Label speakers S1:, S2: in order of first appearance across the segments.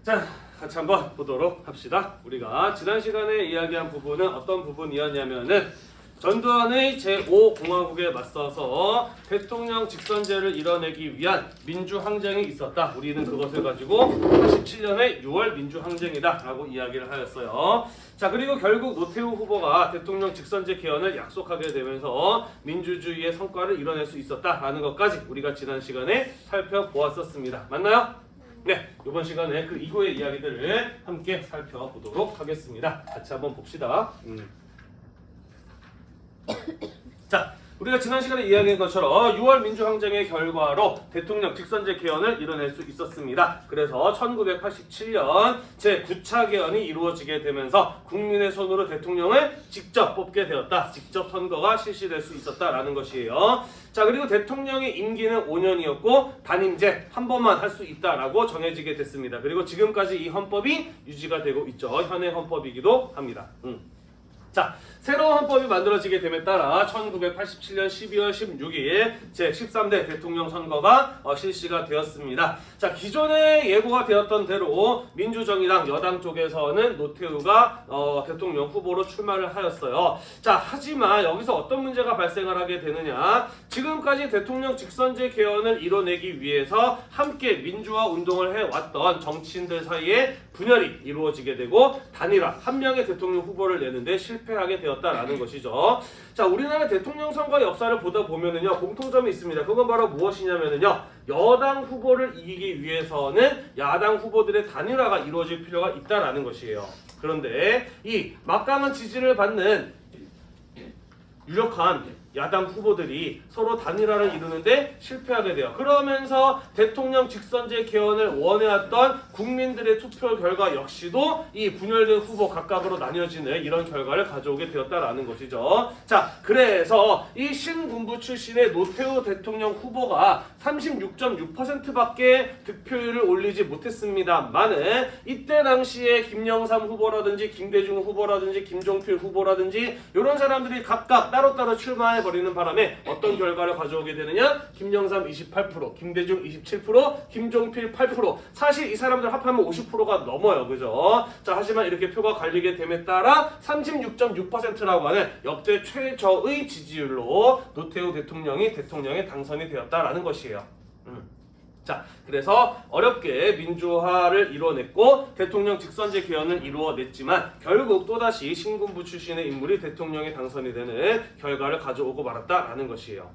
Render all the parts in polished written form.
S1: 자, 같이 한번 보도록 합시다. 우리가 지난 시간에 이야기한 부분은 어떤 부분이었냐면은 전두환의 제5공화국에 맞서서 대통령 직선제를 이뤄내기 위한 민주항쟁이 있었다. 우리는 그것을 가지고 87년의 6월 민주항쟁이다 라고 이야기를 하였어요. 자, 그리고 결국 노태우 후보가 대통령 직선제 개헌을 약속하게 되면서 민주주의의 성과를 이뤄낼 수 있었다라는 것까지 우리가 지난 시간에 살펴보았었습니다. 맞나요? 네, 이번 시간에 그 이후의 이야기들을 함께 살펴보도록 하겠습니다. 같이 한번 봅시다. 자, 우리가 지난 시간에 이야기한 것처럼 6월 민주항쟁의 결과로 대통령 직선제 개헌을 이뤄낼 수 있었습니다. 그래서 1987년 제9차 개헌이 이루어지게 되면서 국민의 손으로 대통령을 직접 뽑게 되었다. 직접 선거가 실시될 수 있었다라는 것이에요. 자, 그리고 대통령의 임기는 5년이었고 단임제 한 번만 할 수 있다라고 정해지게 됐습니다. 그리고 지금까지 이 헌법이 유지가 되고 있죠. 현행 헌법이기도 합니다. 자, 새로운 헌법이 만들어지게 됨에 따라 1987년 12월 16일 제13대 대통령 선거가 실시가 되었습니다. 자, 기존에 예고가 되었던 대로 민주정의당 여당 쪽에서는 노태우가 대통령 후보로 출마를 하였어요. 자, 하지만 여기서 어떤 문제가 발생을 하게 되느냐, 지금까지 대통령 직선제 개헌을 이뤄내기 위해서 함께 민주화 운동을 해왔던 정치인들 사이에 분열이 이루어지게 되고 단일화, 한 명의 대통령 후보를 내는데 실패하게 되었다라는 것이죠. 자, 우리나라 대통령 선거 역사를 보다 보면은요, 공통점이 있습니다. 그건 바로 무엇이냐면은요, 여당 후보를 이기기 위해서는 야당 후보들의 단일화가 이루어질 필요가 있다라는 것이에요. 그런데 이 막강한 지지를 받는 유력한 야당 후보들이 서로 단일화를 이루는데 실패하게 돼요. 그러면서 대통령 직선제 개헌을 원해왔던 국민들의 투표 결과 역시도 이 분열된 후보 각각으로 나뉘어지는 이런 결과를 가져오게 되었다라는 것이죠. 자, 그래서 이 신군부 출신의 노태우 대통령 후보가 36.6%밖에 득표율을 올리지 못했습니다만은 이때 당시에 김영삼 후보라든지 김대중 후보라든지 김종필 후보라든지 이런 사람들이 각각 따로따로 출마해 버리는 바람에 어떤 결과를 가져오게 되느냐? 김영삼 28%, 김대중 27%, 김종필 8%. 사실 이 사람들 합하면 50%가 넘어요. 그죠? 자, 하지만 이렇게 표가 갈리게 됨에 따라 36.6%라고 하는 역대 최저의 지지율로 노태우 대통령이 대통령에 당선이 되었다라는 것이에요. 자, 그래서 어렵게 민주화를 이뤄냈고 대통령 직선제 개헌을 이루어냈지만 결국 또다시 신군부 출신의 인물이 대통령에 당선이 되는 결과를 가져오고 말았다라는 것이에요.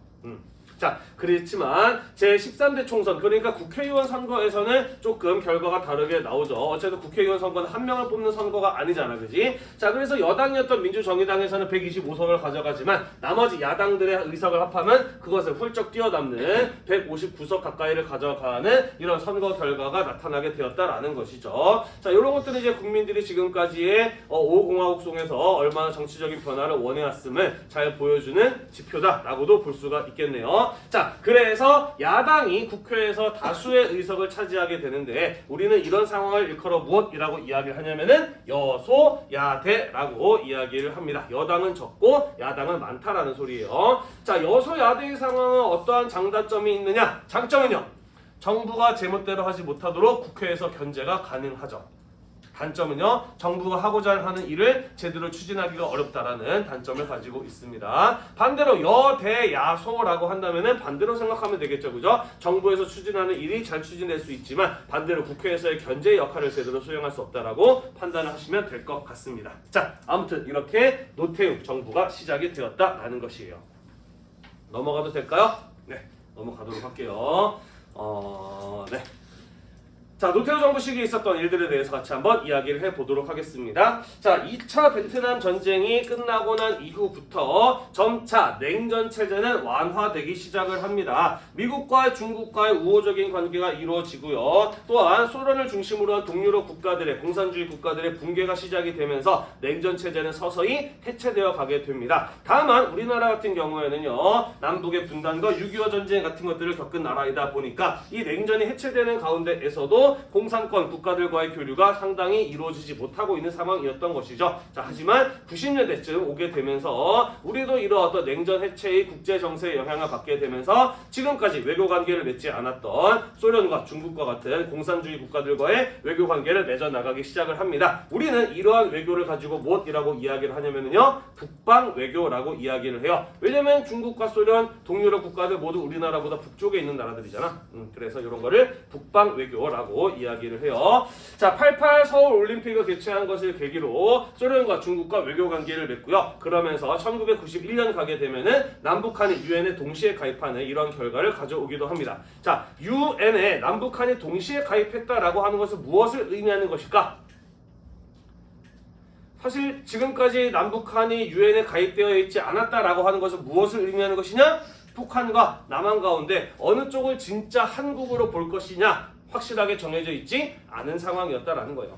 S1: 자, 그렇지만 제13대 총선, 그러니까 국회의원 선거에서는 조금 결과가 다르게 나오죠. 어쨌든 국회의원 선거는 한 명을 뽑는 선거가 아니잖아, 그지? 자, 그래서 여당이었던 민주정의당에서는 125석을 가져가지만 나머지 야당들의 의석을 합하면 그것을 훌쩍 뛰어넘는 159석 가까이를 가져가는 이런 선거 결과가 나타나게 되었다라는 것이죠. 자, 이런 것들은 이제 국민들이 지금까지의 5공화국 속에서 얼마나 정치적인 변화를 원해왔음을 잘 보여주는 지표다라고도 볼 수가 있겠네요. 자, 그래서 야당이 국회에서 다수의 의석을 차지하게 되는데 우리는 이런 상황을 일컬어 무엇이라고 이야기를 하냐면은 여소야대라고 이야기를 합니다. 여당은 적고 야당은 많다라는 소리예요. 자, 여소야대의 상황은 어떠한 장단점이 있느냐? 장점은요, 정부가 제멋대로 하지 못하도록 국회에서 견제가 가능하죠. 단점은요, 정부가 하고자 하는 일을 제대로 추진하기가 어렵다라는 단점을 가지고 있습니다. 반대로 여대야소라고 한다면은 반대로 생각하면 되겠죠, 그죠? 정부에서 추진하는 일이 잘 추진될 수 있지만 반대로 국회에서의 견제 역할을 제대로 수행할 수 없다라고 판단을 하시면 될 것 같습니다. 자, 아무튼 이렇게 노태우 정부가 시작이 되었다라는 것이에요. 넘어가도 될까요? 네, 넘어가도록 할게요. 네. 자, 노태우 정부 시기에 있었던 일들에 대해서 같이 한번 이야기를 해보도록 하겠습니다. 자, 2차 베트남 전쟁이 끝나고 난 이후부터 점차 냉전 체제는 완화되기 시작을 합니다. 미국과 중국과의 우호적인 관계가 이루어지고요. 또한 소련을 중심으로 한 동유럽 국가들의 공산주의 국가들의 붕괴가 시작이 되면서 냉전 체제는 서서히 해체되어 가게 됩니다. 다만 우리나라 같은 경우에는요, 남북의 분단과 6.25 전쟁 같은 것들을 겪은 나라이다 보니까 이 냉전이 해체되는 가운데에서도 때문에도 공산권 국가들과의 교류가 상당히 이루어지지 못하고 있는 상황이었던 것이죠. 자, 하지만 90년대쯤 오게 되면서 우리도 이런 어떤 냉전 해체의 국제 정세에 영향을 받게 되면서 지금까지 외교 관계를 맺지 않았던 소련과 중국과 같은 공산주의 국가들과의 외교 관계를 맺어 나가기 시작을 합니다. 우리는 이러한 외교를 가지고 무엇이라고 이야기를 하냐면요, 북방 외교라고 이야기를 해요. 왜냐면 중국과 소련, 동유럽 국가들 모두 우리나라보다 북쪽에 있는 나라들이잖아. 그래서 이런 거를 북방 외교라고 이야기를 해요. 자, 88 서울 올림픽을 개최한 것을 계기로 소련과 중국과 외교 관계를 맺고요. 그러면서 1991년 가게 되면은 남북한이 유엔에 동시에 가입하는 이런 결과를 가져오기도 합니다. 자, 유엔에 남북한이 동시에 가입했다라고 하는 것은 무엇을 의미하는 것일까? 사실 지금까지 남북한이 유엔에 가입되어 있지 않았다라고 하는 것은 무엇을 의미하는 것이냐? 북한과 남한 가운데 어느 쪽을 진짜 한국으로 볼 것이냐 확실하게 정해져 있지 않은 상황이었다라는 거예요.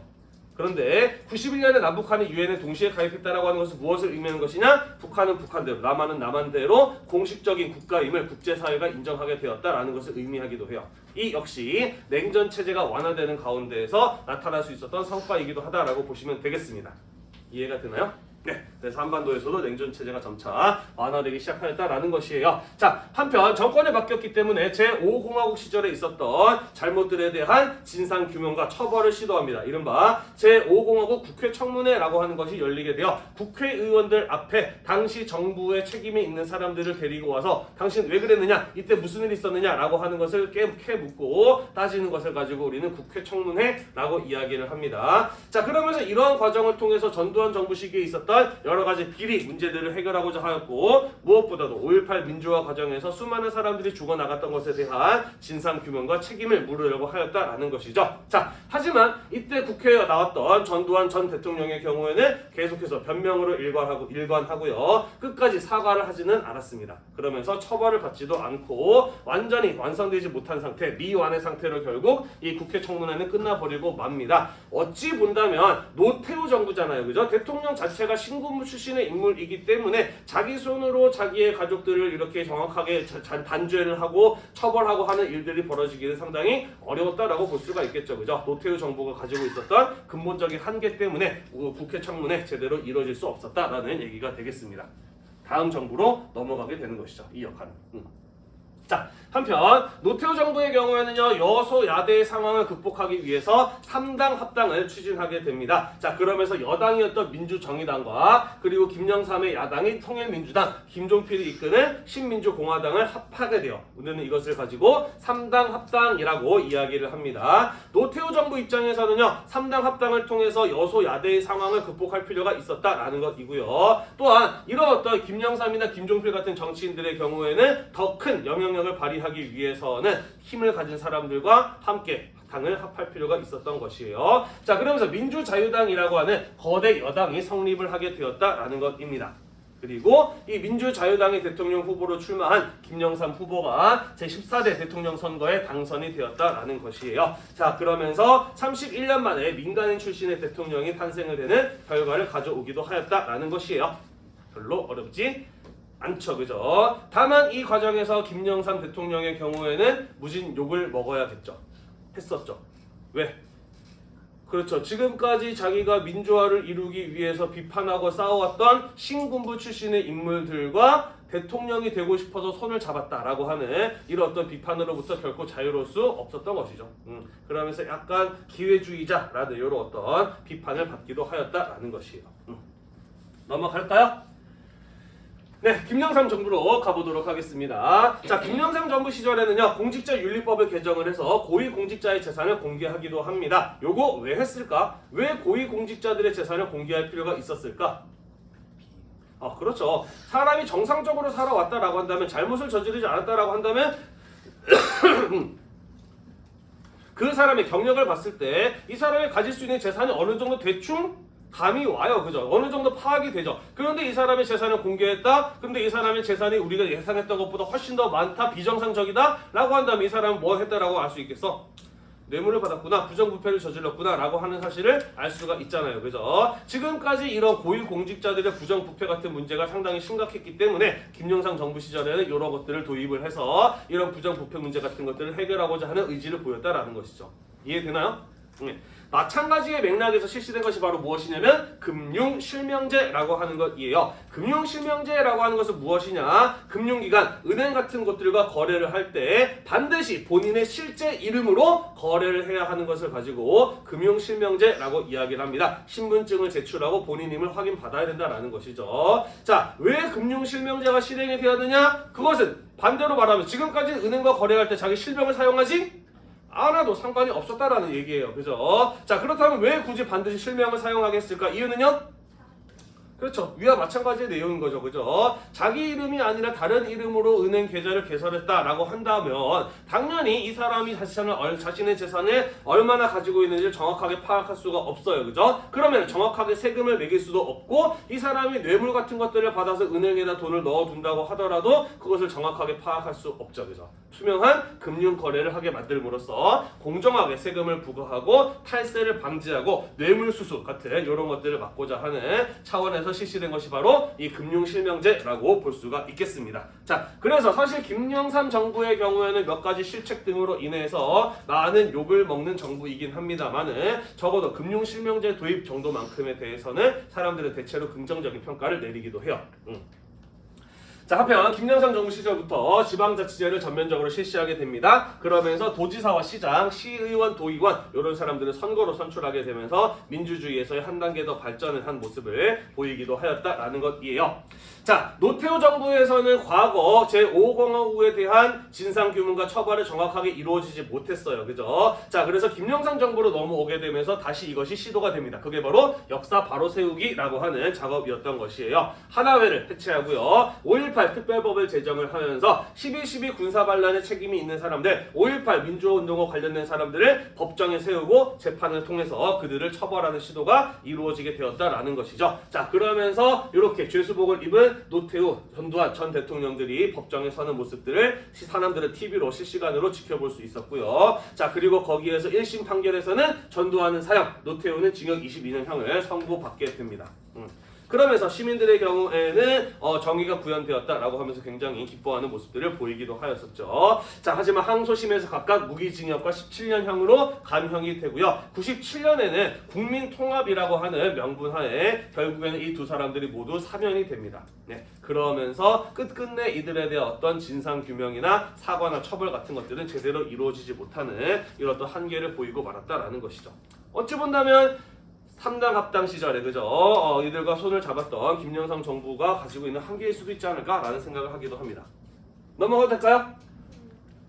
S1: 그런데 91년에 남북한이 유엔에 동시에 가입했다라고 하는 것은 무엇을 의미하는 것이냐? 북한은 북한대로, 남한은 남한대로 공식적인 국가임을 국제사회가 인정하게 되었다라는 것을 의미하기도 해요. 이 역시 냉전 체제가 완화되는 가운데에서 나타날 수 있었던 성과이기도 하다라고 보시면 되겠습니다. 이해가 되나요? 네, 그래서 한반도에서도 냉전 체제가 점차 완화되기 시작하였다라는 것이에요. 자, 한편 정권이 바뀌었기 때문에 제5공화국 시절에 있었던 잘못들에 대한 진상 규명과 처벌을 시도합니다. 이른바 제5공화국 국회 청문회라고 하는 것이 열리게 되어 국회의원들 앞에 당시 정부의 책임이 있는 사람들을 데리고 와서 당신 왜 그랬느냐, 이때 무슨 일이 있었느냐라고 하는 것을 깨 묻고 따지는 것을 가지고 우리는 국회 청문회라고 이야기를 합니다. 자, 그러면서 이러한 과정을 통해서 전두환 정부 시기에 있었던 여러 가지 비리 문제들을 해결하고자 하였고, 무엇보다도 5.18 민주화 과정에서 수많은 사람들이 죽어나갔던 것에 대한 진상규명과 책임을 물으려고 하였다라는 것이죠. 자, 하지만 이때 국회에 나왔던 전두환 전 대통령의 경우에는 계속해서 변명으로 일관하고요. 끝까지 사과를 하지는 않았습니다. 그러면서 처벌을 받지도 않고 완전히 완성되지 못한 상태, 미완의 상태로 결국 이 국회 청문회는 끝나버리고 맙니다. 어찌 본다면 노태우 정부잖아요. 그죠? 대통령 자체가 신군부 출신의 인물이기 때문에 자기 손으로 자기의 가족들을 이렇게 정확하게 단죄를 하고 처벌하고 하는 일들이 벌어지기는 상당히 어려웠다라고 볼 수가 있겠죠. 그죠? 노태우 정부가 가지고 있었던 근본적인 한계 때문에 국회 청문회 제대로 이루어질 수 없었다라는 얘기가 되겠습니다. 다음 정부로 넘어가게 되는 것이죠. 이 역할은. 자, 한편 노태우 정부의 경우에는요, 여소야대의 상황을 극복하기 위해서 3당 합당을 추진하게 됩니다. 자, 그러면서 여당이었던 민주정의당과 그리고 김영삼의 야당인 통일민주당, 김종필이 이끄는 신민주공화당을 합하게 돼요. 우리는 이것을 가지고 3당 합당이라고 이야기를 합니다. 노태우 정부 입장에서는요, 3당 합당을 통해서 여소야대의 상황을 극복할 필요가 있었다라는 것이고요. 또한 이런 어떤 김영삼이나 김종필 같은 정치인들의 경우에는 더 큰 영향력을 발휘하기 위해서는 힘을 가진 사람들과 함께 당을 합할 필요가 있었던 것이에요. 자, 그러면서 민주자유당이라고 하는 거대 여당이 성립을 하게 되었다라는 것입니다. 그리고 이 민주자유당의 대통령 후보로 출마한 김영삼 후보가 제14대 대통령 선거에 당선이 되었다라는 것이에요. 자, 그러면서 31년 만에 민간인 출신의 대통령이 탄생을 되는 결과를 가져오기도 하였다라는 것이에요. 별로 어렵지 않죠, 그죠? 다만 이 과정에서 김영삼 대통령의 경우에는 무진 욕을 먹어야겠죠. 했었죠. 왜? 그렇죠. 지금까지 자기가 민주화를 이루기 위해서 비판하고 싸워왔던 신군부 출신의 인물들과 대통령이 되고 싶어서 손을 잡았다라고 하는 이런 어떤 비판으로부터 결코 자유로울 수 없었던 것이죠. 그러면서 약간 기회주의자라는 이런 어떤 비판을 받기도 하였다라는 것이에요. 넘어갈까요? 네, 김영삼 정부로 가보도록 하겠습니다. 자, 김영삼 정부 시절에는요, 공직자윤리법을 개정을 해서 고위공직자의 재산을 공개하기도 합니다. 요거 왜 했을까? 왜 고위공직자들의 재산을 공개할 필요가 있었을까? 그렇죠. 사람이 정상적으로 살아왔다라고 한다면, 잘못을 저지르지 않았다라고 한다면 그 사람의 경력을 봤을 때 이 사람이 가질 수 있는 재산이 어느 정도 대충 감이 와요. 그죠? 어느 정도 파악이 되죠. 그런데 이 사람의 재산을 공개했다? 근데 이 사람의 재산이 우리가 예상했던 것보다 훨씬 더 많다? 비정상적이다? 라고 한다면 이 사람은 뭐 했다라고 알 수 있겠어? 뇌물을 받았구나, 부정부패를 저질렀구나 라고 하는 사실을 알 수가 있잖아요. 그죠? 지금까지 이런 고위공직자들의 부정부패 같은 문제가 상당히 심각했기 때문에 김영삼 정부 시절에는 이런 것들을 도입을 해서 이런 부정부패 문제 같은 것들을 해결하고자 하는 의지를 보였다라는 것이죠. 이해되나요? 마찬가지의 맥락에서 실시된 것이 바로 무엇이냐면 금융실명제라고 하는 것이에요. 금융실명제라고 하는 것은 무엇이냐? 금융기관, 은행 같은 곳들과 거래를 할 때 반드시 본인의 실제 이름으로 거래를 해야 하는 것을 가지고 금융실명제라고 이야기를 합니다. 신분증을 제출하고 본인 이름을 확인받아야 된다라는 것이죠. 자, 왜 금융실명제가 실행이 되었느냐? 그것은 반대로 말하면 지금까지 은행과 거래할 때 자기 실명을 사용하지 않아도 상관이 없었다라는 얘기예요. 그죠? 자, 그렇다면 왜 굳이 반드시 실명을 사용하게 했을까? 이유는요? 그렇죠. 위와 마찬가지의 내용인 거죠. 그죠? 자기 이름이 아니라 다른 이름으로 은행 계좌를 개설했다라고 한다면 당연히 이 사람이 자신의 재산을 얼마나 가지고 있는지 정확하게 파악할 수가 없어요. 그죠? 그러면 정확하게 세금을 매길 수도 없고 이 사람이 뇌물 같은 것들을 받아서 은행에다 돈을 넣어둔다고 하더라도 그것을 정확하게 파악할 수 없죠. 그죠? 투명한 금융 거래를 하게 만들므로써 공정하게 세금을 부과하고 탈세를 방지하고 뇌물수수 같은 이런 것들을 막고자 하는 차원에서 실시된 것이 바로 이 금융실명제라고 볼 수가 있겠습니다. 자, 그래서 사실 김영삼 정부의 경우에는 몇 가지 실책 등으로 인해서 많은 욕을 먹는 정부이긴 합니다만은 적어도 금융실명제 도입 정도만큼에 대해서는 사람들은 대체로 긍정적인 평가를 내리기도 해요. 자, 한편 김영삼 정부 시절부터 지방자치제를 전면적으로 실시하게 됩니다. 그러면서 도지사와 시장, 시의원, 도의원 이런 사람들을 선거로 선출하게 되면서 민주주의에서의 한 단계 더 발전을 한 모습을 보이기도 하였다라는 것이에요. 자, 노태우 정부에서는 과거 제5공화국에 대한 진상규명과 처벌이 정확하게 이루어지지 못했어요. 그죠? 자, 그래서 김영삼 정부로 넘어오게 되면서 다시 이것이 시도가 됩니다. 그게 바로 역사 바로 세우기라고 하는 작업이었던 것이에요. 하나회를 해체하고요. 5.18 특별법을 제정을 하면서 11.12 군사반란에 책임이 있는 사람들, 5.18 민주화운동과 관련된 사람들을 법정에 세우고 재판을 통해서 그들을 처벌하는 시도가 이루어지게 되었다라는 것이죠. 자, 그러면서 이렇게 죄수복을 입은 노태우, 전두환 전 대통령들이 법정에 서는 모습들을 사람들은 TV로 실시간으로 지켜볼 수 있었고요. 자, 그리고 거기에서 1심 판결에서는 전두환은 사형, 노태우는 징역 22년형을 선고받게 됩니다. 그러면서 시민들의 경우에는 정의가 구현되었다라고 하면서 굉장히 기뻐하는 모습들을 보이기도 하였었죠. 자, 하지만 항소심에서 각각 무기징역과 17년형으로 감형이 되고요. 97년에는 국민통합이라고 하는 명분하에 결국에는 이 두 사람들이 모두 사면이 됩니다. 네, 그러면서 끝끝내 이들에 대한 어떤 진상규명이나 사과나 처벌 같은 것들은 제대로 이루어지지 못하는 이런 또 한계를 보이고 말았다라는 것이죠. 어찌 본다면 3당 합당 시절에 그죠? 이들과 손을 잡았던 김영삼 정부가 가지고 있는 한계일 수도 있지 않을까라는 생각을 하기도 합니다. 넘어가도 될까요?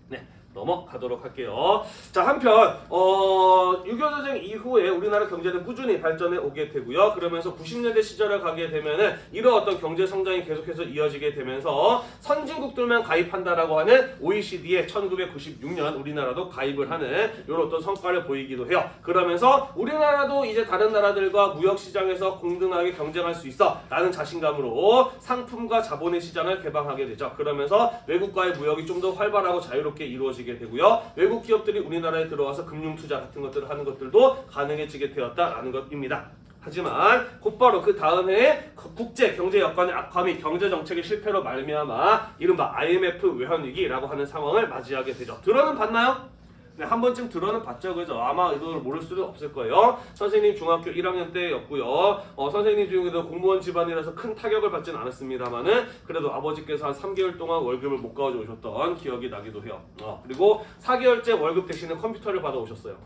S1: 네, 넘어가도록 할게요. 자, 한편 6.25 전쟁 이후에 우리나라 경제는 꾸준히 발전해 오게 되고요. 그러면서 90년대 시절을 가게 되면은 이런 어떤 경제 성장이 계속해서 이어지게 되면서 선진국들만 가입한다라고 하는 OECD에 1996년 우리나라도 가입을 하는 이런 어떤 성과를 보이기도 해요. 그러면서 우리나라도 이제 다른 나라들과 무역 시장에서 공정하게 경쟁할 수 있어 라는 자신감으로 상품과 자본의 시장을 개방하게 되죠. 그러면서 외국과의 무역이 좀 더 활발하고 자유롭게 이루어지게 되고요. 외국 기업들이 우리나라에 들어와서 금융투자 같은 것들을 하는 것들도 가능해지게 되었다라는 것입니다. 하지만 곧바로 그 다음 해에 국제 경제 여건의 악화 및 경제 정책의 실패로 말미암아 이른바 IMF 외환위기라고 하는 상황을 맞이하게 되죠. 들어는 봤나요? 네, 한 번쯤 들어는 봤죠. 그죠? 아마 이걸 모를 수는 없을 거예요. 선생님 중학교 1학년 때였고요. 선생님 중에도 공무원 집안이라서 큰 타격을 받지는 않았습니다만은 그래도 아버지께서 한 3개월 동안 월급을 못 가져 오셨던 기억이 나기도 해요. 그리고 4개월째 월급 대신에 컴퓨터를 받아 오셨어요.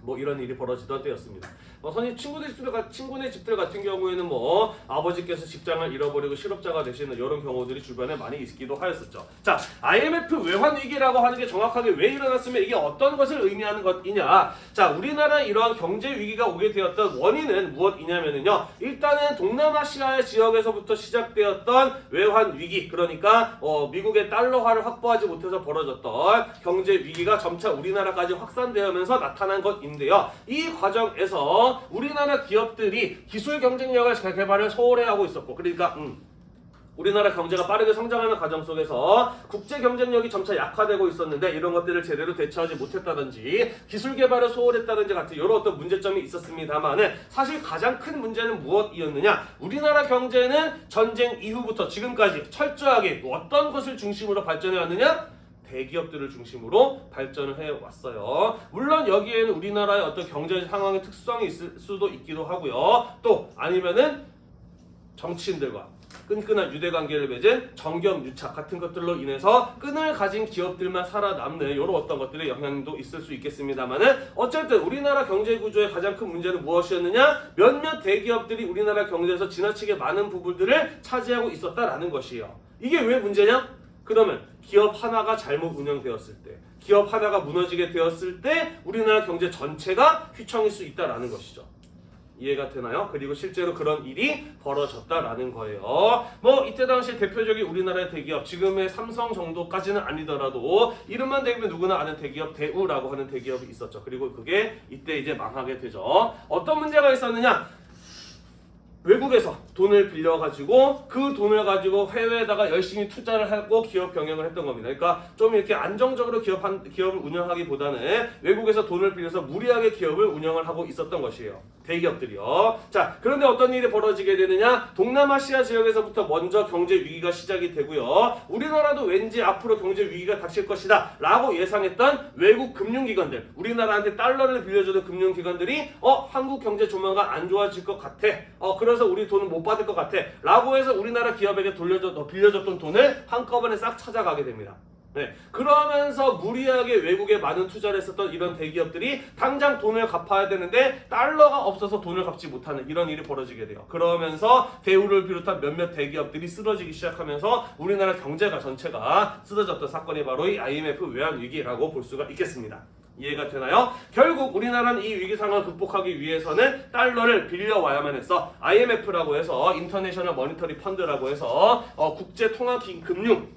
S1: 뭐 이런 일이 벌어지던 때였습니다. 선생님 친구네 집들 같은 경우에는 뭐 아버지께서 직장을 잃어버리고 실업자가 되시는 이런 경우들이 주변에 많이 있기도 하였었죠. 자, IMF 외환 위기라고 하는 게 정확하게 왜 일어났으면 이게 어떤 것을 의미하는 것이냐? 자, 우리나라에 이러한 경제 위기가 오게 되었던 원인은 무엇이냐면요. 일단은 동남아시아의 지역에서부터 시작되었던 외환 위기, 그러니까 미국의 달러화를 확보하지 못해서 벌어졌던 경제 위기가 점차 우리나라까지 확산되면서 나타난 것인데요. 이 과정에서 우리나라 기업들이 기술 경쟁력을 개발을 소홀히 하고 있었고, 그러니까 우리나라 경제가 빠르게 성장하는 과정 속에서 국제 경쟁력이 점차 약화되고 있었는데 이런 것들을 제대로 대처하지 못했다든지 기술 개발을 소홀했다든지 같은 이런 어떤 문제점이 있었습니다만은 사실 가장 큰 문제는 무엇이었느냐? 우리나라 경제는 전쟁 이후부터 지금까지 철저하게 어떤 것을 중심으로 발전해 왔느냐? 대기업들을 중심으로 발전을 해왔어요. 물론 여기에는 우리나라의 어떤 경제 상황의 특수성이 있을 수도 있기도 하고요. 또 아니면은 정치인들과 끈끈한 유대관계를 맺은 정경유착 같은 것들로 인해서 끈을 가진 기업들만 살아남는 이런 어떤 것들의 영향도 있을 수 있겠습니다만은 어쨌든 우리나라 경제 구조의 가장 큰 문제는 무엇이었느냐? 몇몇 대기업들이 우리나라 경제에서 지나치게 많은 부분들을 차지하고 있었다라는 것이에요. 이게 왜 문제냐? 그러면 기업 하나가 잘못 운영되었을 때, 기업 하나가 무너지게 되었을 때 우리나라 경제 전체가 휘청일 수 있다라는 것이죠. 이해가 되나요? 그리고 실제로 그런 일이 벌어졌다라는 거예요. 뭐 이때 당시 대표적인 우리나라의 대기업, 지금의 삼성 정도까지는 아니더라도 이름만 대면 누구나 아는 대기업 대우라고 하는 대기업이 있었죠. 그리고 그게 이때 이제 망하게 되죠. 어떤 문제가 있었느냐? 외국에서 돈을 빌려가지고 그 돈을 가지고 해외에다가 열심히 투자를 하고 기업 경영을 했던 겁니다. 그러니까 좀 이렇게 안정적으로 기업을 운영하기보다는 외국에서 돈을 빌려서 무리하게 기업을 운영을 하고 있었던 것이에요. 대기업들이요. 자, 그런데 어떤 일이 벌어지게 되느냐? 동남아시아 지역에서부터 먼저 경제 위기가 시작이 되고요. 우리나라도 왠지 앞으로 경제 위기가 닥칠 것이다 라고 예상했던 외국 금융기관들, 우리나라한테 달러를 빌려주는 금융기관들이 한국 경제 조만간 안 좋아질 것 같아. 그래서 우리 돈을 못 받을 것 같아 라고 해서 우리나라 기업에게 빌려줬던 돈을 한꺼번에 싹 찾아가게 됩니다. 네, 그러면서 무리하게 외국에 많은 투자를 했었던 이런 대기업들이 당장 돈을 갚아야 되는데 달러가 없어서 돈을 갚지 못하는 이런 일이 벌어지게 돼요. 그러면서 대우를 비롯한 몇몇 대기업들이 쓰러지기 시작하면서 우리나라 경제가 전체가 쓰러졌던 사건이 바로 이 IMF 외환위기라고 볼 수가 있겠습니다. 이해가 되나요? 결국 우리나라는 이 위기 상황을 극복하기 위해서는 달러를 빌려와야만 했어. IMF라고 해서 인터내셔널 머니터리 펀드라고 해서 국제 통화 금융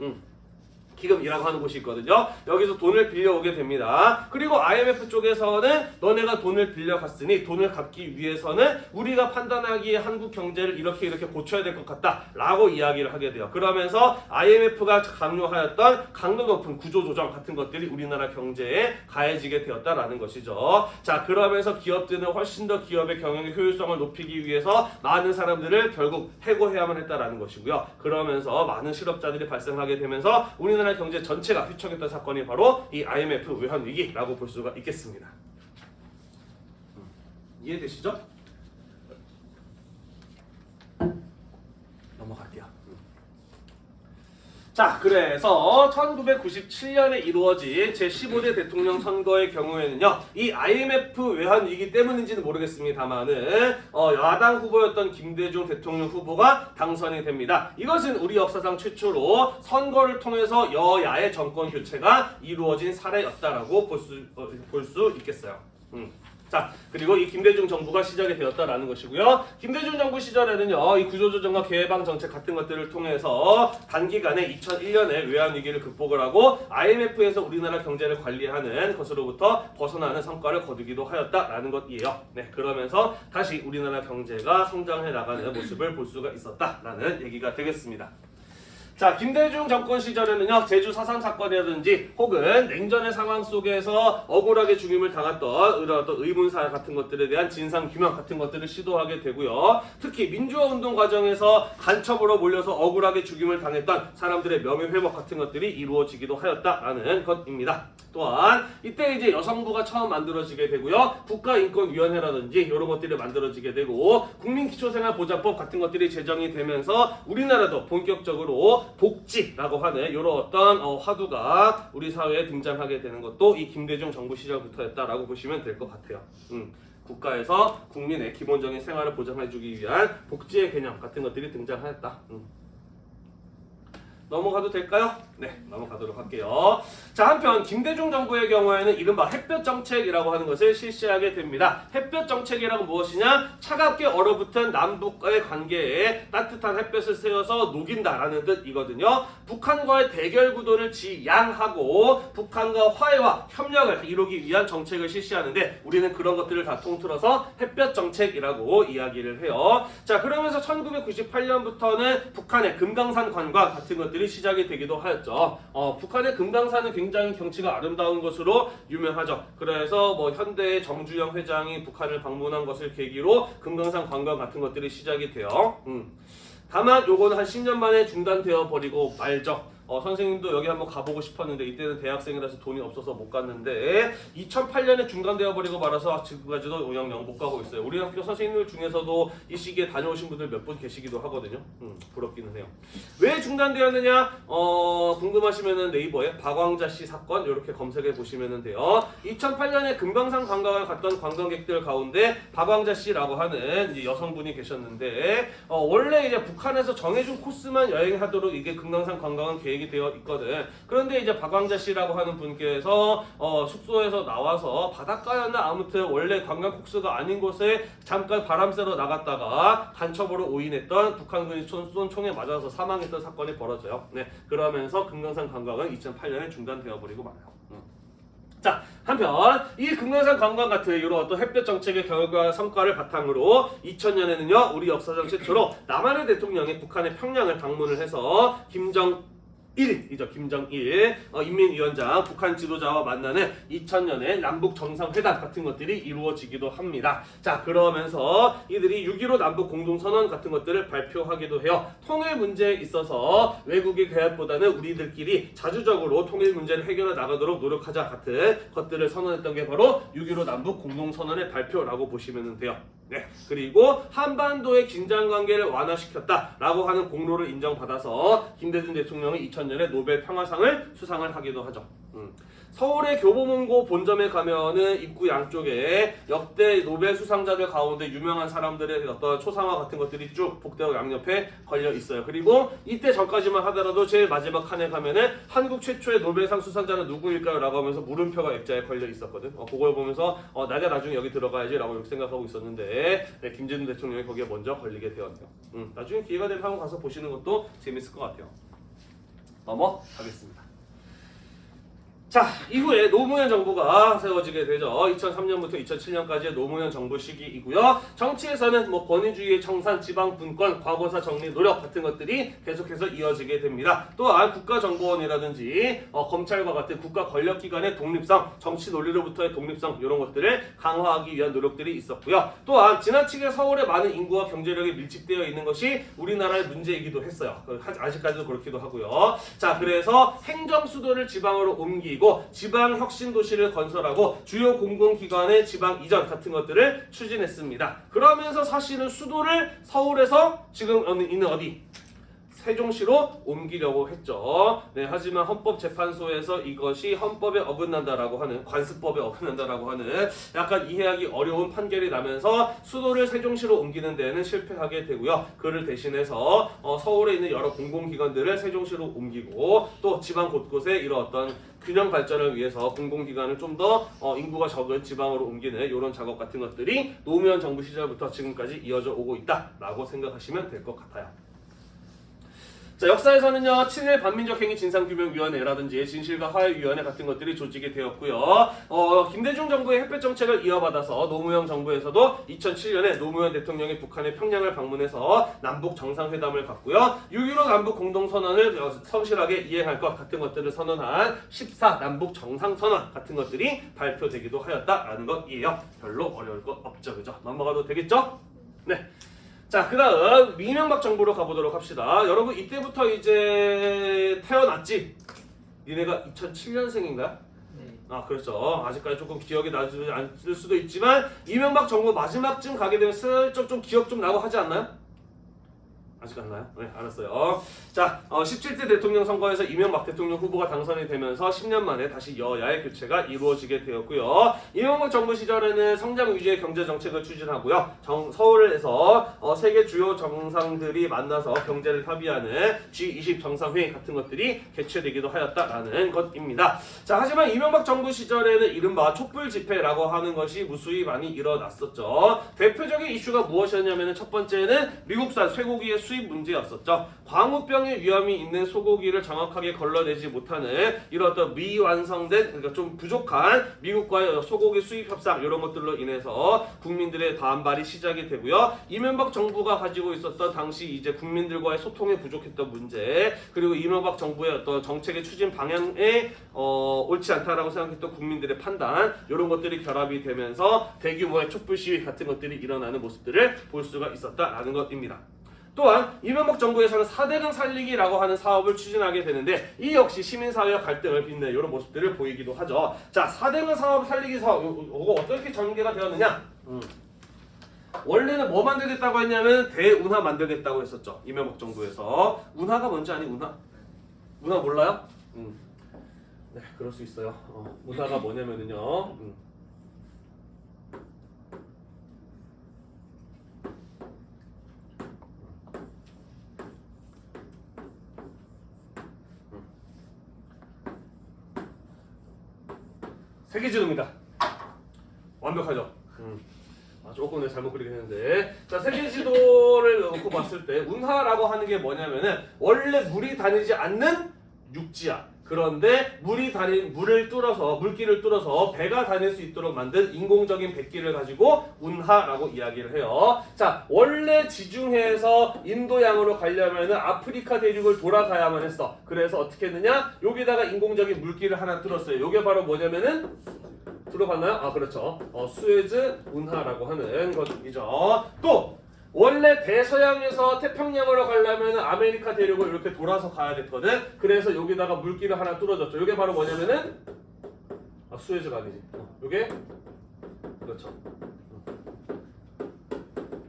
S1: 기금이라고 하는 곳이 있거든요. 여기서 돈을 빌려오게 됩니다. 그리고 IMF 쪽에서는 너네가 돈을 빌려갔으니 돈을 갚기 위해서는 우리가 판단하기에 한국 경제를 이렇게 고쳐야 될 것 같다 라고 이야기를 하게 돼요. 그러면서 IMF가 강요하였던 강도 높은 구조조정 같은 것들이 우리나라 경제에 가해지게 되었다라는 것이죠. 자, 그러면서 기업들은 훨씬 더 기업의 경영의 효율성을 높이기 위해서 많은 사람들을 결국 해고해야만 했다라는 것이고요. 그러면서 많은 실업자들이 발생하게 되면서 우리나라 경제 전체가 휘청했던 사건이 바로 이 IMF 외환위기라고 볼 수가 있겠습니다. 이해되시죠? 넘어갈게요. 자, 그래서 1997년에 이루어진 제15대 대통령 선거의 경우에는요, 이 IMF 외환위기 때문인지는 모르겠습니다만은 야당 후보였던 김대중 대통령 후보가 당선이 됩니다. 이것은 우리 역사상 최초로 선거를 통해서 여야의 정권 교체가 이루어진 사례였다라고 볼 수 있겠어요. 자, 그리고 이 김대중 정부가 시작이 되었다라는 것이고요. 김대중 정부 시절에는요, 이 구조조정과 개방 정책 같은 것들을 통해서 단기간에 2001년에 외환위기를 극복을 하고 IMF에서 우리나라 경제를 관리하는 것으로부터 벗어나는 성과를 거두기도 하였다라는 것이에요. 네, 그러면서 다시 우리나라 경제가 성장해 나가는 모습을 볼 수가 있었다라는 얘기가 되겠습니다. 자, 김대중 정권 시절에는요, 제주 4.3 사건이라든지 혹은 냉전의 상황 속에서 억울하게 죽임을 당했던 이런 어떤 의문사 같은 것들에 대한 진상규명 같은 것들을 시도하게 되고요. 특히 민주화 운동 과정에서 간첩으로 몰려서 억울하게 죽임을 당했던 사람들의 명예회복 같은 것들이 이루어지기도 하였다라는 것입니다. 또한 이때 이제 여성부가 처음 만들어지게 되고요. 국가인권위원회라든지 이런 것들이 만들어지게 되고 국민기초생활보장법 같은 것들이 제정이 되면서 우리나라도 본격적으로 복지라고 하는 이런 어떤 화두가 우리 사회에 등장하게 되는 것도 이 김대중 정부 시절부터였다라고 보시면 될 것 같아요. 국가에서 국민의 기본적인 생활을 보장해주기 위한 복지의 개념 같은 것들이 등장하였다. 넘어가도 될까요? 네, 넘어가도록 할게요. 자, 한편 김대중 정부의 경우에는 이른바 햇볕 정책이라고 하는 것을 실시하게 됩니다. 햇볕 정책이라고 무엇이냐? 차갑게 얼어붙은 남북과의 관계에 따뜻한 햇볕을 쐬어서 녹인다라는 뜻이거든요. 북한과의 대결 구도를 지양하고 북한과 화해와 협력을 이루기 위한 정책을 실시하는데 우리는 그런 것들을 다 통틀어서 햇볕 정책이라고 이야기를 해요. 자, 그러면서 1998년부터는 북한의 금강산 관광 같은 것들이 시작이 되기도 하였죠. 북한의 금강산은 굉장히 경치가 아름다운 것으로 유명하죠. 그래서 뭐 현대의 정주영 회장이 북한을 방문한 것을 계기로 금강산 관광 같은 것들이 시작이 돼요. 다만 요거는 한 10년 만에 중단되어 버리고 말죠. 선생님도 여기 한번 가보고 싶었는데 이때는 대학생이라서 돈이 없어서 못 갔는데 2008년에 중단되어 버리고 말아서 지금까지도 영영 못 가고 있어요. 우리 학교 선생님들 중에서도 이 시기에 다녀오신 분들 몇 분 계시기도 하거든요. 부럽기는 해요. 왜 중단되었느냐? 궁금하시면은 네이버에 박왕자 씨 사건 이렇게 검색해 보시면 돼요. 2008년에 금강산 관광을 갔던 관광객들 가운데 박왕자 씨라고 하는 이제 여성분이 계셨는데 원래 이제 북한에서 정해준 코스만 여행하도록 이게 금강산 관광은 계획이 되어 있거든. 그런데 이제 박왕자 씨라고 하는 분께서 숙소에서 나와서 바닷가였나 아무튼 원래 관광 코스가 아닌 곳에 잠깐 바람 쐬러 나갔다가 간첩으로 오인했던 북한군이 쏜 총에 맞아서 사망했던 사건이 벌어져요. 네, 그러면서 금강산 관광은 2008년에 중단되어 버리고 말아요. 자, 한편 이 금강산 관광 같은 이런 어떤 햇볕 정책의 결과 성과를 바탕으로 2000년에는요 우리 역사상 최초로 남한의 대통령이 북한의 평양을 방문을 해서 김정일 인민위원장 북한 지도자와 만나는 2000년의 남북 정상회담 같은 것들이 이루어지기도 합니다. 자, 그러면서 이들이 6.15 남북 공동선언 같은 것들을 발표하기도 해요. 통일 문제에 있어서 외국의 개입보다는 우리들끼리 자주적으로 통일 문제를 해결해 나가도록 노력하자 같은 것들을 선언했던 게 바로 6.15 남북 공동선언의 발표라고 보시면 돼요. 네, 그리고 한반도의 긴장관계를 완화시켰다라고 하는 공로를 인정받아서 김대중 대통령이 2000년에 노벨 평화상을 수상을 하기도 하죠. 서울의 교보문고 본점에 가면은 입구 양쪽에 역대 노벨 수상자들 가운데 유명한 사람들의 어떤 초상화 같은 것들이 쭉 복도와 양옆에 걸려 있어요. 그리고 이때 전까지만 하더라도 제일 마지막 칸에 가면은 한국 최초의 노벨상 수상자는 누구일까요? 라고 하면서 물음표가 액자에 걸려 있었거든. 그걸 보면서 내가 나중에 여기 들어가야지 라고 이렇게 생각하고 있었는데 네, 김대중 대통령이 거기에 먼저 걸리게 되었네요. 나중에 기회가 되면 한번 가서 보시는 것도 재밌을 것 같아요. 넘어가겠습니다. 자, 이후에 노무현 정부가 세워지게 되죠. 2003년부터 2007년까지의 노무현 정부 시기이고요. 정치에서는 권위주의의 청산, 지방 분권, 과거사 정리 노력 같은 것들이 계속해서 이어지게 됩니다. 또한 국가정보원이라든지 검찰과 같은 국가 권력기관의 독립성, 정치 논리로부터의 독립성 이런 것들을 강화하기 위한 노력들이 있었고요. 또한 지나치게 서울에 많은 인구와 경제력이 밀집되어 있는 것이 우리나라의 문제이기도 했어요. 아직까지도 그렇기도 하고요. 자, 그래서 행정 수도를 지방으로 옮기고 지방 혁신 도시를 건설하고 주요 공공기관의 지방 이전 같은 것들을 추진했습니다. 그러면서 사실은 수도를 서울에서 지금 있는 어디? 세종시로 옮기려고 했죠. 네, 하지만 헌법재판소에서 이것이 헌법에 어긋난다라고 하는, 관습법에 어긋난다라고 하는 약간 이해하기 어려운 판결이 나면서 수도를 세종시로 옮기는 데는 실패하게 되고요. 그를 대신해서 서울에 있는 여러 공공기관들을 세종시로 옮기고 또 지방 곳곳에 이런 어떤 균형 발전을 위해서 공공기관을 좀 더 인구가 적은 지방으로 옮기는 이런 작업 같은 것들이 노무현 정부 시절부터 지금까지 이어져 오고 있다라고 생각하시면 될 것 같아요. 자, 역사에서는요, 친일 반민족행위 진상규명위원회라든지 진실과 화해위원회 같은 것들이 조직이 되었고요. 김대중 정부의 햇볕 정책을 이어받아서 노무현 정부에서도 2007년에 노무현 대통령이 북한의 평양을 방문해서 남북 정상회담을 갖고요. 6.15 남북 공동선언을 성실하게 이행할 것 같은 것들을 선언한 14 남북 정상선언 같은 것들이 발표되기도 하였다라는 것이에요. 별로 어려울 것 없죠, 그죠? 넘어가도 되겠죠? 네. 자, 그 다음 이명박 정부로 가보도록 합시다. 여러분 이때부터 이제 태어났지? 니네가 2007년생인가요?
S2: 네.
S1: 아, 그렇죠. 아직까지 조금 기억이 나지 않을 수도 있지만 이명박 정부 마지막쯤 가게 되면 슬쩍 좀 기억 좀 나고 하지 않나요? 아직 안 나요? 네, 알았어요. 자, 17대 대통령 선거에서 이명박 대통령 후보가 당선이 되면서 10년 만에 다시 여야의 교체가 이루어지게 되었고요. 이명박 정부 시절에는 성장 위주의 경제 정책을 추진하고요. 서울에서 세계 주요 정상들이 만나서 경제를 협의하는 G20 정상회의 같은 것들이 개최되기도 하였다라는 것입니다. 자, 하지만 이명박 정부 시절에는 이른바 촛불 집회라고 하는 것이 무수히 많이 일어났었죠. 대표적인 이슈가 무엇이었냐면 첫 번째는 미국산 쇠고기의 수입 문제였었죠. 광우병의 위험이 있는 소고기를 정확하게 걸러내지 못하는 이런 어떤 미완성된, 그러니까 좀 부족한 미국과의 소고기 수입 협상 이런 것들로 인해서 국민들의 반발이 시작이 되고요. 이명박 정부가 가지고 있었던 당시 이제 국민들과의 소통이 부족했던 문제, 그리고 이명박 정부의 어떤 정책의 추진 방향에 옳지 않다라고 생각했던 국민들의 판단 이런 것들이 결합이 되면서 대규모의 촛불 시위 같은 것들이 일어나는 모습들을 볼 수가 있었다라는 것입니다. 또한 이명박 정부에서는 4대강 살리기라고 하는 사업을 추진하게 되는데 이 역시 시민사회와 갈등을 빚는 이런 모습들을 보이기도 하죠. 자, 4대강 사업 살리기 사업 이거 어떻게 전개가 되었느냐? 원래는 뭐 만들겠다고 했냐면 대운하 만들겠다고 했었죠. 이명박 정부에서. 운하가 뭔지 아니? 운하? 운하 몰라요? 네, 그럴 수 있어요. 운하가 뭐냐면은요. 세계지도입니다. 완벽하죠? 조금 내가 잘못 그리긴 했는데, 자, 세계지도를 놓고 봤을 때 운하라고 하는 게 뭐냐면은 원래 물이 다니지 않는 육지야. 그런데 물을 뚫어서, 물길을 뚫어서 배가 다닐 수 있도록 만든 인공적인 뱃길을 가지고 운하라고 이야기를 해요. 자, 원래 지중해에서 인도양으로 가려면은 아프리카 대륙을 돌아가야만 했어. 그래서 어떻게 했느냐? 여기다가 인공적인 물길을 하나 뚫었어요. 이게 바로 뭐냐면은 들어봤나요? 아, 그렇죠. 수에즈 운하라고 하는 것이죠. 또 원래 대서양에서 태평양으로 가려면 아메리카 대륙을 이렇게 돌아서 가야 됐거든. 그래서 여기다가 물길을 하나 뚫어줬죠. 이게 바로 뭐냐면은 수에즈가 아니지. 이게 그렇죠.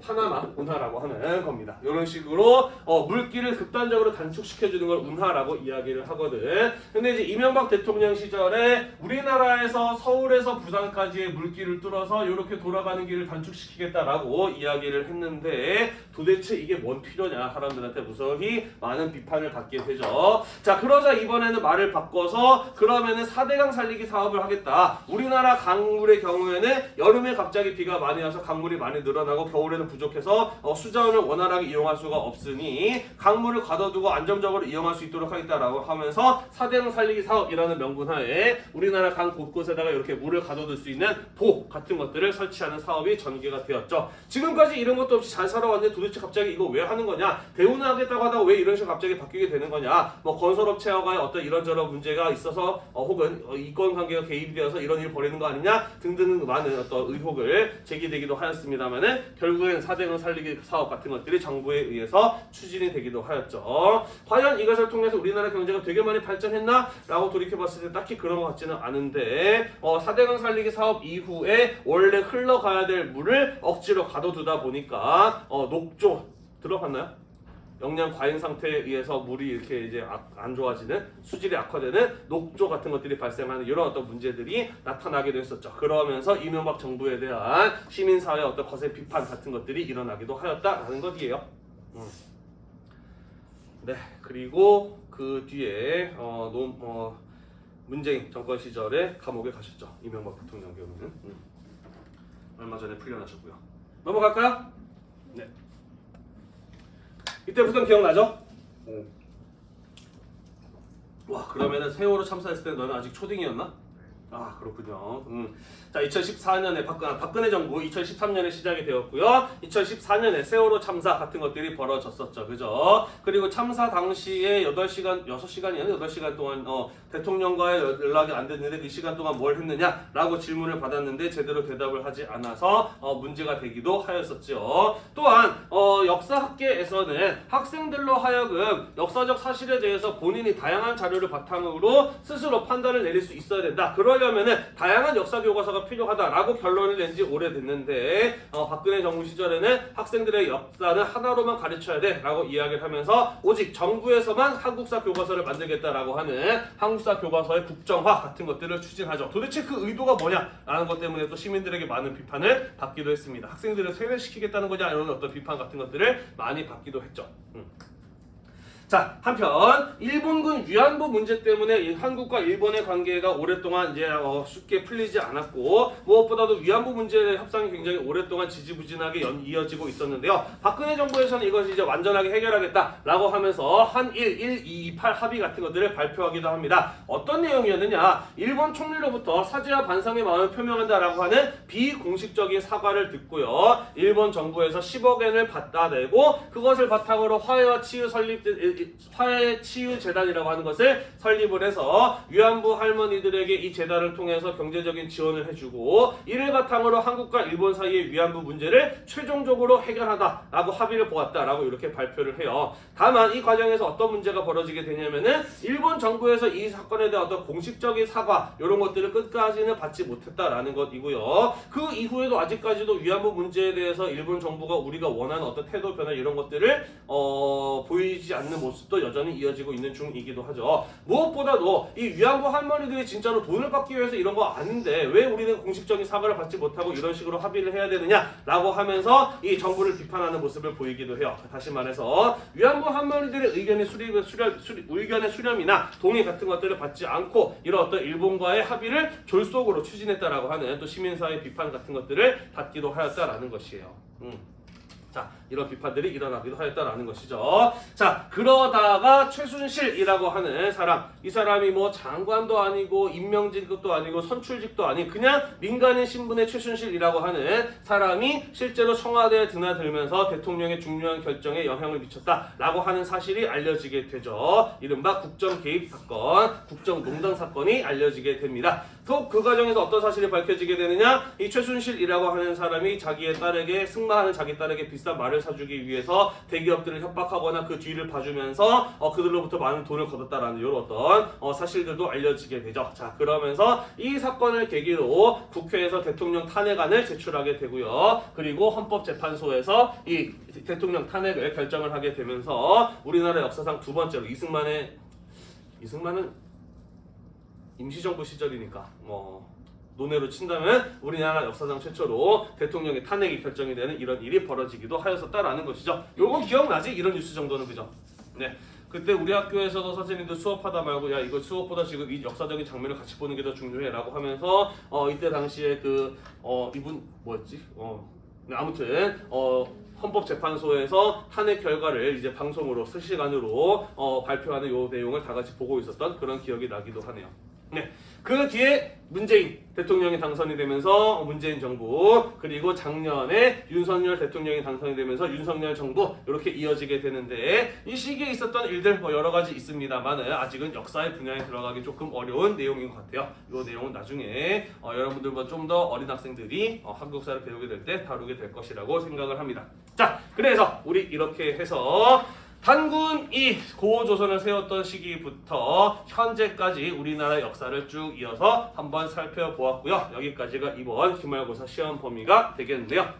S1: 파나마 운하라고 하는 겁니다. 이런 식으로 물길을 극단적으로 단축시켜주는 걸 운하라고 이야기를 하거든. 근데 이제 이명박 대통령 시절에 우리나라에서 서울에서 부산까지의 물길을 뚫어서 이렇게 돌아가는 길을 단축시키겠다라고 이야기를 했는데 도대체 이게 뭔 필요냐? 사람들한테 무서히 많은 비판을 받게 되죠. 자, 그러자 이번에는 말을 바꿔서 그러면은 4대강 살리기 사업을 하겠다. 우리나라 강물의 경우에는 여름에 갑자기 비가 많이 와서 강물이 많이 늘어나고 겨울에는 부족해서 수자원을 원활하게 이용할 수가 없으니 강물을 가둬두고 안정적으로 이용할 수 있도록 하겠다라고 하면서 4대강 살리기 사업이라는 명분 하에 우리나라 강 곳곳에다가 이렇게 물을 가둬둘 수 있는 보 같은 것들을 설치하는 사업이 전개가 되었죠. 지금까지 이런 것도 없이 잘 살아왔는데 도대체 갑자기 이거 왜 하는 거냐? 대운하겠다고 하다가 왜 이런 식으로 갑자기 바뀌게 되는 거냐? 뭐 건설업체와의 어떤 이런저런 문제가 있어서 혹은 이권 관계가 개입이 되어서 이런 일을 벌이는 거 아니냐? 등등 많은 어떤 의혹을 제기되기도 하였습니다만은 결국엔 4대강 살리기 사업 같은 것들이 정부에 의해서 추진이 되기도 하였죠. 과연 이것을 통해서 우리나라 경제가 되게 많이 발전했나? 라고 돌이켜봤을 때 딱히 그런 것 같지는 않은데 4대강 살리기 사업 이후에 원래 흘러가야 될 물을 억지로 가둬두다 보니까 녹조 들어봤나요? 영양 과잉 상태에 의해서 물이 이렇게 이제 안 좋아지는 수질이 악화되는 녹조 같은 것들이 발생하는 이런 어떤 문제들이 나타나기도 했었죠. 그러면서 이명박 정부에 대한 시민사회의 어떤 거센 비판 같은 것들이 일어나기도 하였다라는 것이에요. 네, 그리고 그 뒤에 문재인 정권 시절에 감옥에 가셨죠. 이명박 대통령 경우는 얼마 전에 풀려나셨고요. 넘어갈까요? 네. 이때부터 기억나죠? 와, 그러면은 세월호 참사했을 때 너는 아직 초딩이었나? 아, 그렇군요. 자, 2014년에 박근혜 정부 2013년에 시작이 되었고요. 2014년에 세월호 참사 같은 것들이 벌어졌었죠. 그죠? 그리고 참사 당시에 6시간이었나? 8시간 동안 대통령과의 연락이 안 됐는데 그 시간 동안 뭘 했느냐라고 질문을 받았는데 제대로 대답을 하지 않아서 문제가 되기도 하였었죠. 또한 역사학계에서는 학생들로 하여금 역사적 사실에 대해서 본인이 다양한 자료를 바탕으로 스스로 판단을 내릴 수 있어야 된다. 그러려면은 다양한 역사 교과서가 필요하다라고 결론을 낸 지 오래됐는데 박근혜 정부 시절에는 학생들의 역사는 하나로만 가르쳐야 돼라고 이야기를 하면서 오직 정부에서만 한국사 교과서를 만들겠다라고 하는 한국사 교과서의 국정화 같은 것들을 추진하죠. 도대체 그 의도가 뭐냐라는 것 때문에 또 시민들에게 많은 비판을 받기도 했습니다. 학생들을 세뇌시키겠다는 거냐 이런 어떤 비판 같은 것들을 많이 받기도 했죠. 자, 한편 일본군 위안부 문제 때문에 한국과 일본의 관계가 오랫동안 이제 쉽게 풀리지 않았고 무엇보다도 위안부 문제의 협상이 굉장히 오랫동안 지지부진하게 이어지고 있었는데요. 박근혜 정부에서는 이것을 이제 완전하게 해결하겠다라고 하면서 한일 1228 합의 같은 것들을 발표하기도 합니다. 어떤 내용이었느냐? 일본 총리로부터 사죄와 반성의 마음을 표명한다라고 하는 비공식적인 사과를 듣고요. 일본 정부에서 10억 엔을 받아내고 그것을 바탕으로 화해와 치유 설립 화해치유재단이라고 하는 것을 설립을 해서 위안부 할머니들에게 이 재단을 통해서 경제적인 지원을 해주고 이를 바탕으로 한국과 일본 사이의 위안부 문제를 최종적으로 해결하다라고 합의를 보았다라고 이렇게 발표를 해요. 다만 이 과정에서 어떤 문제가 벌어지게 되냐면은 일본 정부에서 이 사건에 대한 어떤 공식적인 사과 이런 것들을 끝까지는 받지 못했다라는 것이고요. 그 이후에도 아직까지도 위안부 문제에 대해서 일본 정부가 우리가 원하는 어떤 태도 변화 이런 것들을 보이지 않는 모습도 여전히 이어지고 있는 중이기도 하죠. 무엇보다도 이 위안부 할머니들이 진짜로 돈을 받기 위해서 이런 거 아닌데 왜 우리는 공식적인 사과를 받지 못하고 이런 식으로 합의를 해야 되느냐라고 하면서 이 정부를 비판하는 모습을 보이기도 해요. 다시 말해서 위안부 할머니들의 의견의 수렴이나 동의 같은 것들을 받지 않고 이런 어떤 일본과의 합의를 졸속으로 추진했다라고 하는 또 시민사회 비판 같은 것들을 받기도 하였다라는 것이에요. 자, 이런 비판들이 일어나기도 하였다라는 것이죠. 자, 그러다가 최순실이라고 하는 사람, 이 사람이 뭐 장관도 아니고 임명직도 아니고 선출직도 아닌 그냥 민간인 신분의 최순실이라고 하는 사람이 실제로 청와대에 드나들면서 대통령의 중요한 결정에 영향을 미쳤다라고 하는 사실이 알려지게 되죠. 이른바 국정개입 사건, 국정농단 사건이 알려지게 됩니다. 또 그 과정에서 어떤 사실이 밝혀지게 되느냐? 이 최순실이라고 하는 사람이 자기의 딸에게 승마하는 자기 딸에게 비싼 말을 사주기 위해서 대기업들을 협박하거나 그 뒤를 봐주면서 그들로부터 많은 돈을 거뒀다라는 이런 어떤 사실들도 알려지게 되죠. 자, 그러면서 이 사건을 계기로 국회에서 대통령 탄핵안을 제출하게 되고요. 그리고 헌법재판소에서 이 대통령 탄핵을 결정을 하게 되면서 우리나라 역사상 두 번째로 이승만은 임시정부 시절이니까 논외로 친다면 우리나라 역사상 최초로 대통령의 탄핵이 결정이 되는 이런 일이 벌어지기도 하였었다라는 것이죠. 요거 기억나지? 이런 뉴스 정도는 그죠? 네. 그때 우리 학교에서도 선생님들 수업하다 말고 야 이거 수업보다 지금 이 역사적인 장면을 같이 보는 게 더 중요해라고 하면서 이때 당시에 이분 뭐였지? 네, 아무튼 헌법재판소에서 탄핵 결과를 이제 방송으로 실시간으로 발표하는 요 내용을 다 같이 보고 있었던 그런 기억이 나기도 하네요. 네. 그 뒤에 문재인 대통령이 당선이 되면서 문재인 정부 그리고 작년에 윤석열 대통령이 당선이 되면서 윤석열 정부 이렇게 이어지게 되는데 이 시기에 있었던 일들 여러 가지 있습니다만 아직은 역사의 분야에 들어가기 조금 어려운 내용인 것 같아요. 이 내용은 나중에 여러분들보다 좀 더 어린 학생들이 한국사를 배우게 될 때 다루게 될 것이라고 생각을 합니다. 자, 그래서 우리 이렇게 해서 단군이 고조선을 세웠던 시기부터 현재까지 우리나라 역사를 쭉 이어서 한번 살펴보았고요. 여기까지가 이번 기말고사 시험 범위가 되겠는데요.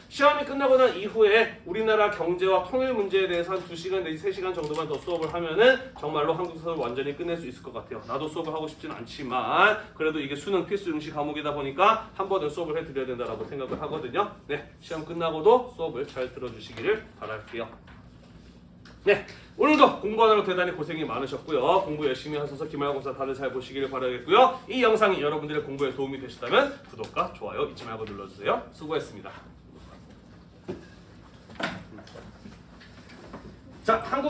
S1: 시험이 끝나고 난 이후에 우리나라 경제와 통일 문제에 대해서 한 2시간 내지 3시간 정도만 더 수업을 하면은 정말로 한국사를 완전히 끝낼 수 있을 것 같아요. 나도 수업을 하고 싶지는 않지만 그래도 이게 수능 필수 응시 과목이다 보니까 한 번은 수업을 해드려야 된다고 생각을 하거든요. 네, 시험 끝나고도 수업을 잘 들어주시기를 바랄게요. 네, 오늘도 공부하느라 대단히 고생이 많으셨고요. 공부 열심히 하셔서 기말고사 다들 잘 보시기를 바라겠고요. 이 영상이 여러분들의 공부에 도움이 되셨다면 구독과 좋아요 잊지 말고 눌러주세요. 수고했습니다. 자, 한국